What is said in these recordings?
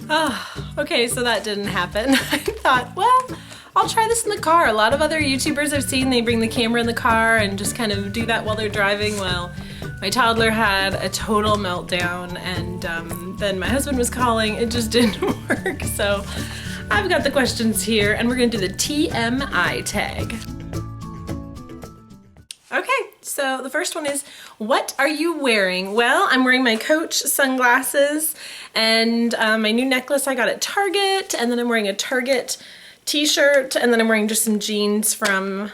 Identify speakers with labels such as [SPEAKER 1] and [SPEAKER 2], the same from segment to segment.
[SPEAKER 1] Oh, okay, so that didn't happen. I thought, well, I'll try this in the car. A lot of other YouTubers I've seen, they bring the camera in the car and just kind of do that while they're driving. Well, my toddler had a total meltdown, and then my husband was calling. It just didn't work. So I've got the questions here, and we're gonna do the TMI tag. Okay, so the first one is, what are you wearing? Well, I'm wearing my Coach sunglasses and my new necklace I got at Target, and then I'm wearing a Target t-shirt, and then I'm wearing just some jeans from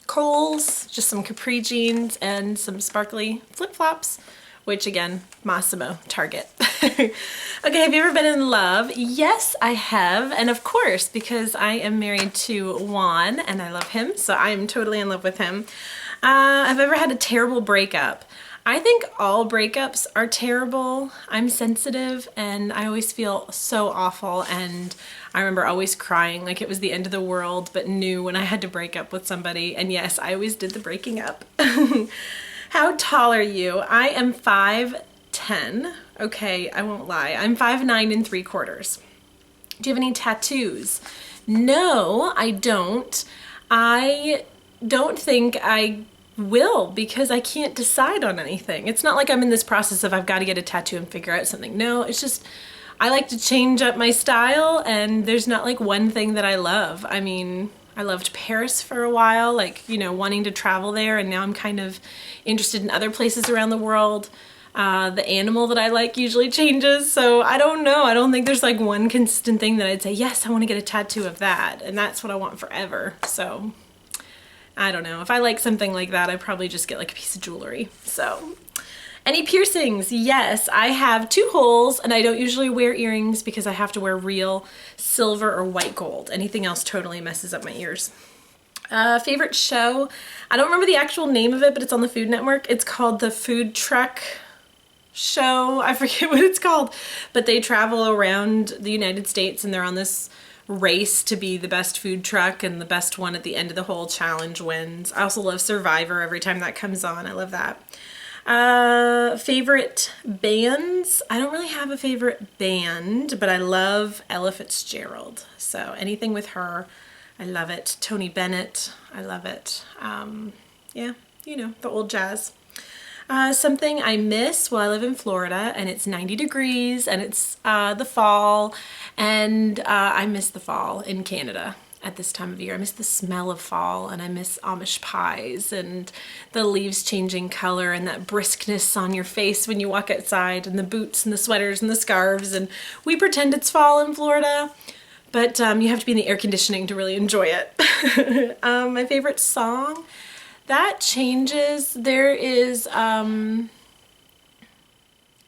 [SPEAKER 1] Kohl's, just some capri jeans and some sparkly flip-flops, which again, Massimo, Target. Okay, have you ever been in love? Yes, I have, and of course, because I am married to Juan and I love him, so I'm totally in love with him. Have I ever had a terrible breakup? I think all breakups are terrible. I'm sensitive and I always feel so awful, and I remember always crying like it was the end of the world, but knew when I had to break up with somebody, and yes, I always did the breaking up. How tall are you? I am 5'10". Okay, I won't lie. I'm 5'9 3/4". Do you have any tattoos? No, I don't. I don't think I will, because I can't decide on anything. It's not like I'm in this process of I've got to get a tattoo and figure out something. No, it's just I like to change up my style, and there's not like one thing that I love. I mean, I loved Paris for a while, like, you know, wanting to travel there, and now I'm kind of interested in other places around the world. The animal that I like usually changes, so I don't know. I don't think there's like one consistent thing that I'd say, yes, I want to get a tattoo of that, and that's what I want forever. So I don't know. If I like something like that, I'd probably just get like a piece of jewelry. So, any piercings? Yes, I have 2 holes, and I don't usually wear earrings because I have to wear real silver or white gold. Anything else totally messes up my ears. Favorite show? I don't remember the actual name of it, but it's on the Food Network. It's called the Food Truck Show. I forget what it's called, but they travel around the United States, and they're on this race to be the best food truck, and the best one at the end of the whole challenge wins. I also love Survivor every time that comes on. I love that. Favorite bands? I don't really have a favorite band, but I love Ella Fitzgerald. So anything with her, I love it. Tony Bennett, I love it. Yeah, you know, the old jazz. Something I miss, well, I live in Florida and it's 90 degrees and it's the fall, and I miss the fall in Canada at this time of year. I miss the smell of fall, and I miss Amish pies and the leaves changing color and that briskness on your face when you walk outside, and the boots and the sweaters and the scarves, and we pretend it's fall in Florida, but you have to be in the air conditioning to really enjoy it. My favorite song? That changes. There is, I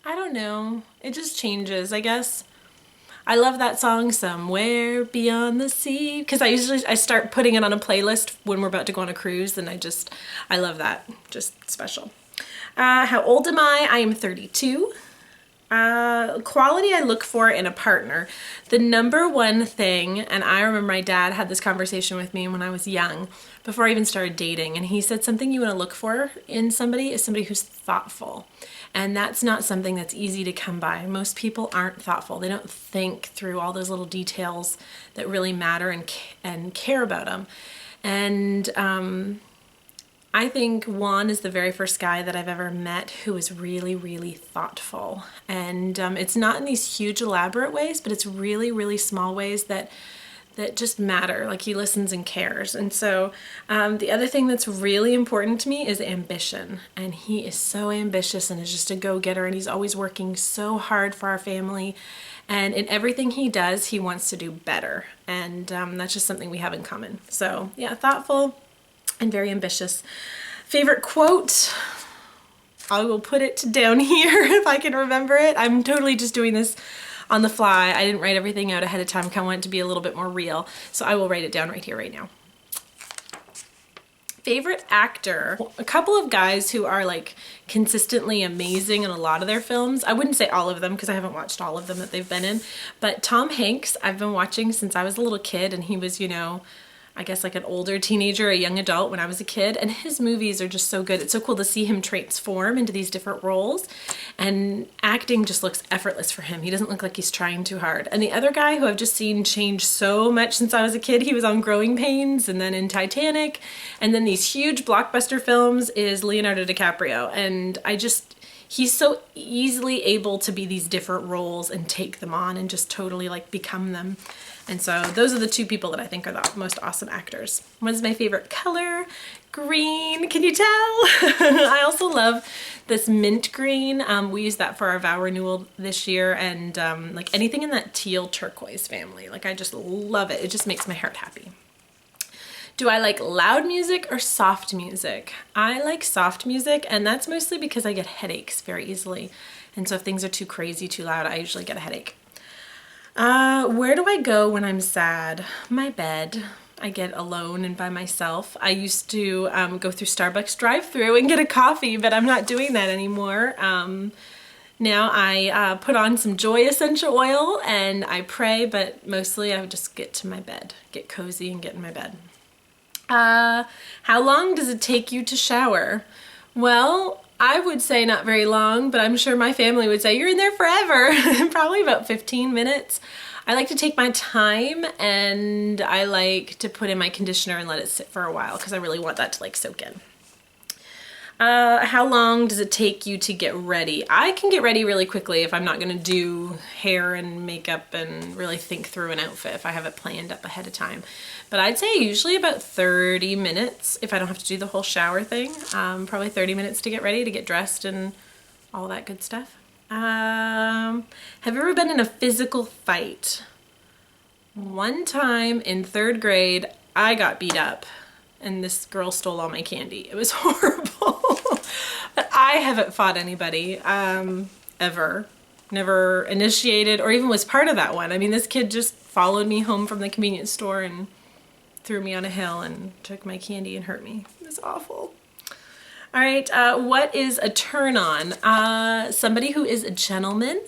[SPEAKER 1] don't know. It just changes, I guess. I love that song, Somewhere Beyond the Sea, because I start putting it on a playlist when we're about to go on a cruise, and I love that. Just special. How old am I? I am 32. Quality I look for in a partner. The number one thing, and I remember my dad had this conversation with me when I was young, before I even started dating, and he said something you want to look for in somebody is somebody who's thoughtful. And that's not something that's easy to come by. Most people aren't thoughtful. They don't think through all those little details that really matter and care about them. And I think Juan is the very first guy that I've ever met who is really, really thoughtful. And it's not in these huge elaborate ways, but it's really, really small ways that just matter. Like, he listens and cares. And so the other thing that's really important to me is ambition. And he is so ambitious and is just a go-getter, and he's always working so hard for our family. And in everything he does, he wants to do better. And that's just something we have in common. So yeah, thoughtful and very ambitious. Favorite quote? I will put it down here if I can remember it. I'm totally just doing this on the fly. I didn't write everything out ahead of time. I want it to be a little bit more real. So I will write it down right here, right now. Favorite actor? A couple of guys who are like consistently amazing in a lot of their films. I wouldn't say all of them because I haven't watched all of them that they've been in, but Tom Hanks I've been watching since I was a little kid, and he was, you know, I guess like an older teenager, a young adult when I was a kid, and his movies are just so good. It's so cool to see him transform into these different roles, and acting just looks effortless for him. He doesn't look like he's trying too hard. And the other guy who I've just seen change so much since I was a kid, he was on Growing Pains and then in Titanic and then these huge blockbuster films, is Leonardo DiCaprio. And he's so easily able to be these different roles and take them on and just totally like become them. And so those are the two people that I think are the most awesome actors. What is my favorite color? Green, can you tell? I also love this mint green. We used that for our vow renewal this year, and like anything in that teal turquoise family. Like I just love it. It just makes my heart happy. Do I like loud music or soft music? I like soft music, and that's mostly because I get headaches very easily. And so if things are too crazy, too loud, I usually get a headache. Where do I go when I'm sad? My bed. I get alone and by myself. I used to go through Starbucks drive-thru and get a coffee, but I'm not doing that anymore. Now I put on some joy essential oil and I pray, but mostly I would just get to my bed, get cozy and get in my bed. How long does it take you to shower? Well, I would say not very long, but I'm sure my family would say you're in there forever. Probably about 15 minutes. I like to take my time, and I like to put in my conditioner and let it sit for a while because I really want that to like soak in. How long does it take you to get ready? I can get ready really quickly if I'm not going to do hair and makeup and really think through an outfit if I have it planned up ahead of time. But I'd say usually about 30 minutes if I don't have to do the whole shower thing. Probably 30 minutes to get ready, to get dressed and all that good stuff. Have you ever been in a physical fight? One time in 3rd grade, I got beat up. And this girl stole all my candy. It was horrible. But I haven't fought anybody, ever. Never initiated or even was part of that one. I mean, this kid just followed me home from the convenience store and threw me on a hill and took my candy and hurt me. It was awful. All right, what is a turn on? Somebody who is a gentleman.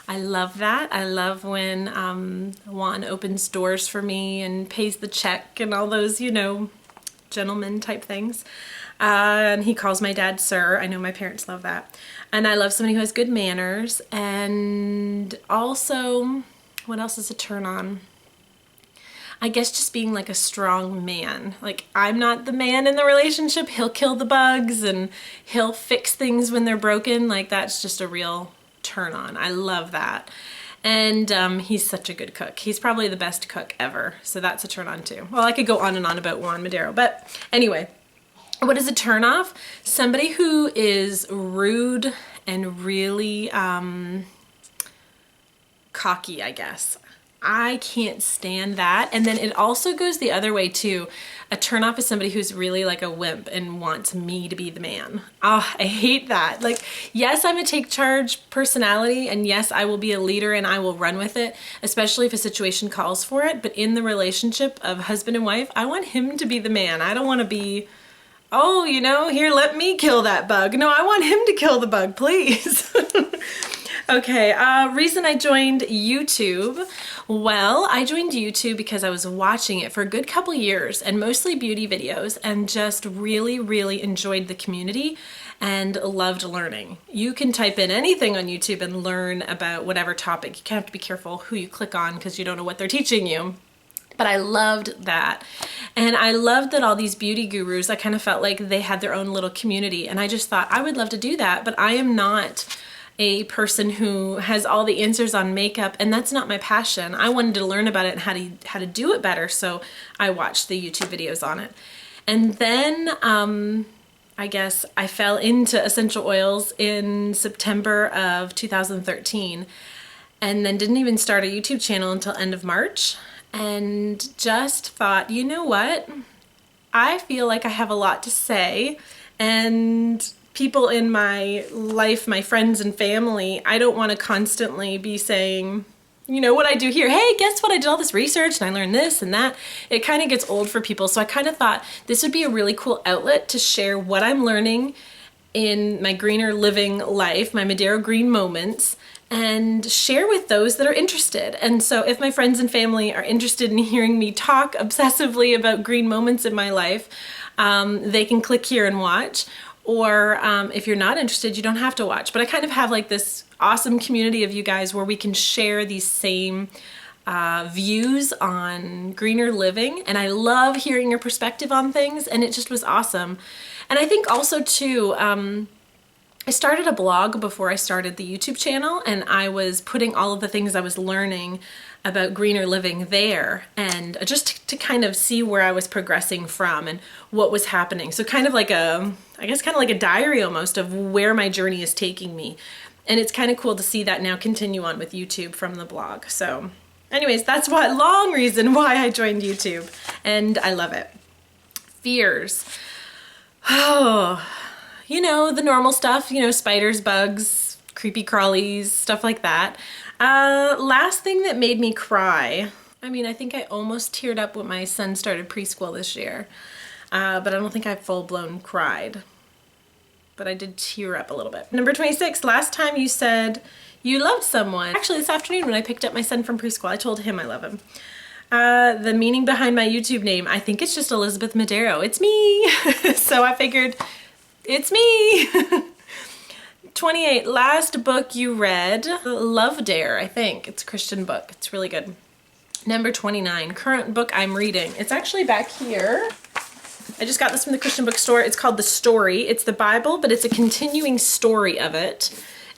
[SPEAKER 1] I love that. I love when Juan opens doors for me and pays the check and all those, you know, gentleman type things. And he calls my dad sir. I know my parents love that. And I love somebody who has good manners. And also, what else is a turn on? I guess just being like a strong man. Like, I'm not the man in the relationship. He'll kill the bugs and he'll fix things when they're broken. Like, that's just a real turn on. I love that. And he's such a good cook. He's probably the best cook ever. So that's a turn on too. Well, I could go on and on about Juan Medero, but anyway, what is a turn off? Somebody who is rude and really cocky, I guess. I can't stand that. And then it also goes the other way too. A turnoff is somebody who's really like a wimp and wants me to be the man. Oh, I hate that. Like, yes, I'm a take charge personality, and yes, I will be a leader and I will run with it, especially if a situation calls for it. But in the relationship of husband and wife, I want him to be the man. I don't want to be, oh, you know, here, let me kill that bug. No, I want him to kill the bug, please. Okay, reason I joined YouTube. Well, I joined YouTube because I was watching it for a good couple years and mostly beauty videos and just really, really enjoyed the community and loved learning. You can type in anything on YouTube and learn about whatever topic. You have to be careful who you click on because you don't know what they're teaching you. But I loved that. And I loved that all these beauty gurus, I kind of felt like they had their own little community. And I just thought I would love to do that, but I am not a person who has all the answers on makeup, and that's not my passion. I wanted to learn about it and how to do it better, so I watched the YouTube videos on it. And then I guess I fell into essential oils in September of 2013, and then didn't even start a YouTube channel until end of March, and just thought, you know what? I feel like I have a lot to say, and people in my life, my friends and family, I don't want to constantly be saying, you know, what I do here. Hey, guess what? I did all this research and I learned this and that. It kind of gets old for people. So I kind of thought this would be a really cool outlet to share what I'm learning in my greener living life, my Medero green moments, and share with those that are interested. And so if my friends and family are interested in hearing me talk obsessively about green moments in my life, they can click here and watch. Or if you're not interested, you don't have to watch. But I kind of have like this awesome community of you guys where we can share these same views on greener living. And I love hearing your perspective on things, and it just was awesome. And I think also too, I started a blog before I started the YouTube channel, and I was putting all of the things I was learning about greener living there, and just to kind of see where I was progressing from and what was happening. So kind of like I guess kind of like a diary almost of where my journey is taking me. And it's kind of cool to see that now continue on with YouTube from the blog. So anyways, that's what long reason why I joined YouTube, and I love it. Fears. Oh, you know, the normal stuff, you know, spiders, bugs, creepy crawlies, stuff like that. Last thing that made me cry. I mean, I think I almost teared up when my son started preschool this year, but I don't think I full-blown cried. But I did tear up a little bit. Number 26, last time you said you loved someone. Actually, this afternoon when I picked up my son from preschool, I told him I love him. The meaning behind my YouTube name, I think it's just Elizabeth Medero. It's me. So I figured, it's me. 28, last book you read, Love Dare, I think. It's a Christian book. It's really good. Number 29, current book I'm reading. It's actually back here. I just got this from the Christian bookstore. It's called The Story. It's the Bible, but it's a continuing story of it.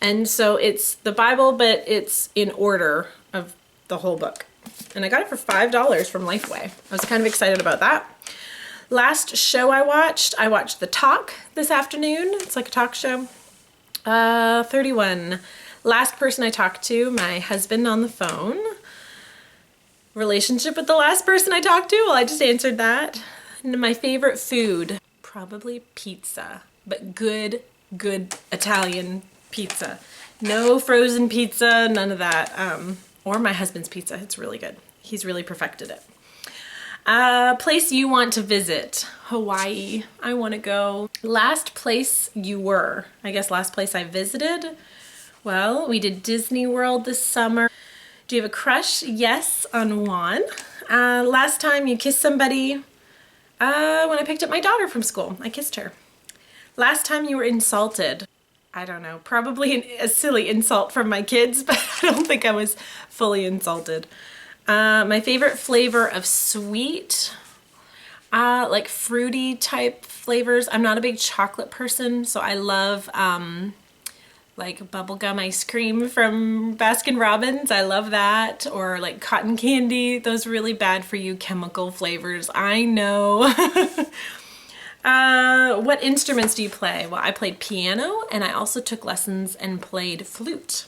[SPEAKER 1] And so it's the Bible, but it's in order of the whole book. And I got it for $5 from Lifeway. I was kind of excited about that. Last show I watched The Talk this afternoon. It's like a talk show. 31. Last person I talked to, my husband on the phone. Relationship with the last person I talked to, well, I just answered that. And my favorite food, probably pizza, but good Italian pizza. No frozen pizza, none of that. Or my husband's pizza, it's really good. He's really perfected it. Place you want to visit. Hawaii, I want to go. Last place you were. I guess last place I visited. Well, we did Disney World this summer. Do you have a crush? Yes, on Juan. Last time you kissed somebody, when I picked up my daughter from school. I kissed her. Last time you were insulted. I don't know, probably a silly insult from my kids, but I don't think I was fully insulted. My favorite flavor of sweet, like fruity type flavors. I'm not a big chocolate person, so I love like bubblegum ice cream from Baskin Robbins. I love that. Or like cotton candy, those really bad for you chemical flavors. I know. What instruments do you play? Well, I played piano, and I also took lessons and played flute.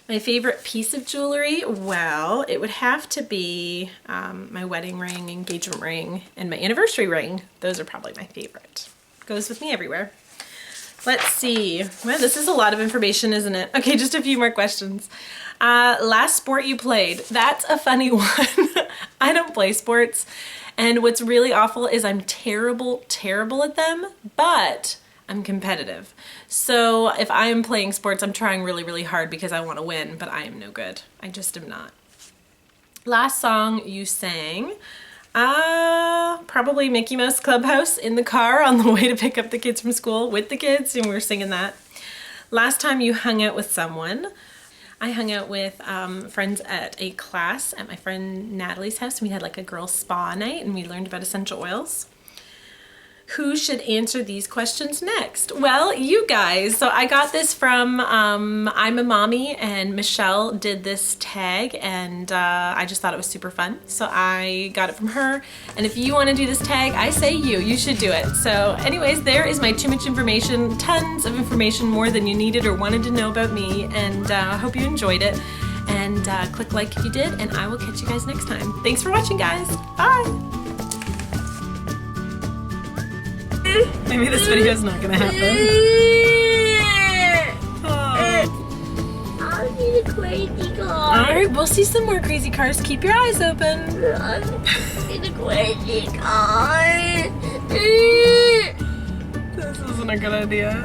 [SPEAKER 1] My favorite piece of jewelry, well, it would have to be my wedding ring, engagement ring, and my anniversary ring. Those are probably my favorite. Goes with me everywhere. Let's see. Well, this is a lot of information, isn't it? Okay, just a few more questions. Last sport you played. That's a funny one. I don't play sports. And what's really awful is I'm terrible at them, but I'm competitive. So if I am playing sports, I'm trying really hard because I want to win, but I am no good. I just am not. Last song you sang, probably Mickey Mouse Clubhouse in the car on the way to pick up the kids from school with the kids, and we were singing that. Last time you hung out with someone, I hung out with friends at a class at my friend Natalie's house. We had like a girls' spa night, and we learned about essential oils. Who should answer these questions next? Well, you guys. So I got this from I'm a Mommy, and Michelle did this tag, and I just thought it was super fun. So I got it from her. And if you want to do this tag, I say you should do it. So anyways, there is my too much information, tons of information, more than you needed or wanted to know about me. And I hope you enjoyed it. And click like if you did, and I will catch you guys next time. Thanks for watching, guys. Bye. Maybe this video is not gonna happen. Oh.
[SPEAKER 2] I'll see the crazy car.
[SPEAKER 1] Alright, we'll see some more crazy cars. Keep your eyes open.
[SPEAKER 2] I'll see the crazy car.
[SPEAKER 1] This isn't a good idea.